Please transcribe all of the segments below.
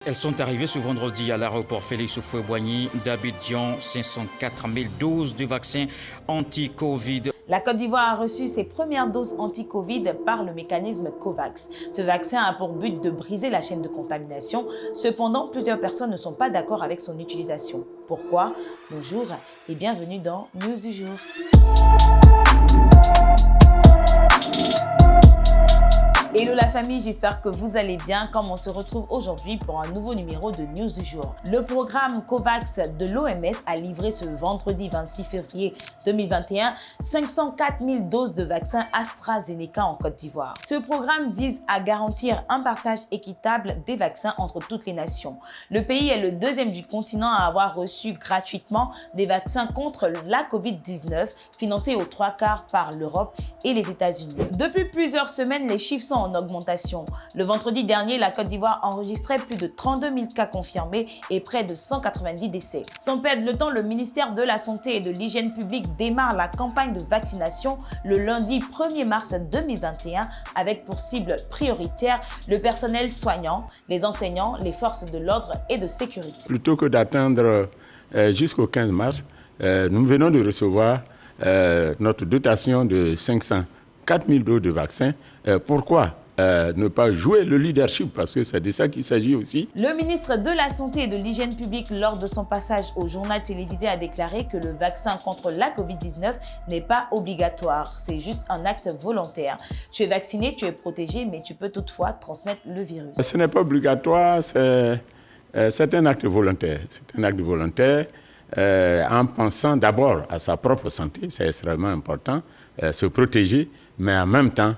Elles sont arrivées ce vendredi à l'aéroport Félix Houphouët-Boigny d'Abidjan, 504 000 doses de vaccins anti-Covid. La Côte d'Ivoire a reçu ses premières doses anti-Covid par le mécanisme COVAX. Ce vaccin a pour but de briser la chaîne de contamination. Cependant, plusieurs personnes ne sont pas d'accord avec son utilisation. Pourquoi? Bonjour et bienvenue dans News du jour. Hello la famille, j'espère que vous allez bien comme on se retrouve aujourd'hui pour un nouveau numéro de News du jour. Le programme COVAX de l'OMS a livré ce vendredi 26 février 2021 504 000 doses de vaccins AstraZeneca en Côte d'Ivoire. Ce programme vise à garantir un partage équitable des vaccins entre toutes les nations. Le pays est le deuxième du continent à avoir reçu gratuitement des vaccins contre la Covid-19 financés aux 3/4 par l'Europe et les États-Unis. Depuis plusieurs semaines, les chiffres sont en augmentation. Le vendredi dernier, la Côte d'Ivoire enregistrait plus de 32 000 cas confirmés et près de 190 décès. Sans perdre le temps, le ministère de la Santé et de l'Hygiène publique démarre la campagne de vaccination le lundi 1er mars 2021 avec pour cible prioritaire le personnel soignant, les enseignants, les forces de l'ordre et de sécurité. Plutôt que d'attendre jusqu'au 15 mars, nous venons de recevoir notre dotation de 504 000 doses de vaccins. Pourquoi ne pas jouer le leadership? Parce que c'est de ça qu'il s'agit aussi. Le ministre de la Santé et de l'Hygiène publique, lors de son passage au journal télévisé, a déclaré que le vaccin contre la Covid-19 n'est pas obligatoire. C'est juste un acte volontaire. Tu es vacciné, tu es protégé, mais tu peux toutefois transmettre le virus. Ce n'est pas obligatoire, c'est un acte volontaire. C'est un acte volontaire en pensant d'abord à sa propre santé, c'est extrêmement important, se protéger, mais en même temps,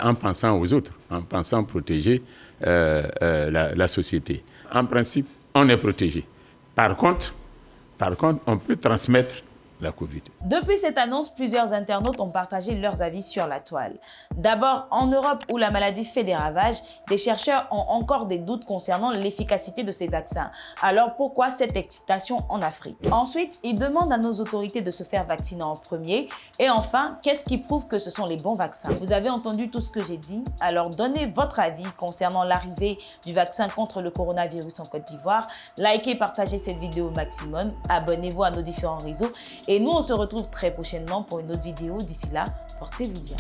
en pensant aux autres, en pensant protéger la société. En principe, on est protégé. Par contre, on peut transmettre la Covid. Depuis cette annonce, plusieurs internautes ont partagé leurs avis sur la toile. D'abord, en Europe où la maladie fait des ravages, des chercheurs ont encore des doutes concernant l'efficacité de ces vaccins. Alors pourquoi cette excitation en Afrique? Ensuite, ils demandent à nos autorités de se faire vacciner en premier. Et enfin, qu'est-ce qui prouve que ce sont les bons vaccins? Vous avez entendu tout ce que j'ai dit, alors donnez votre avis concernant l'arrivée du vaccin contre le coronavirus en Côte d'Ivoire. Likez et partagez cette vidéo au maximum. Abonnez-vous à nos différents réseaux. Et nous, on se retrouve très prochainement pour une autre vidéo. D'ici là, portez-vous bien.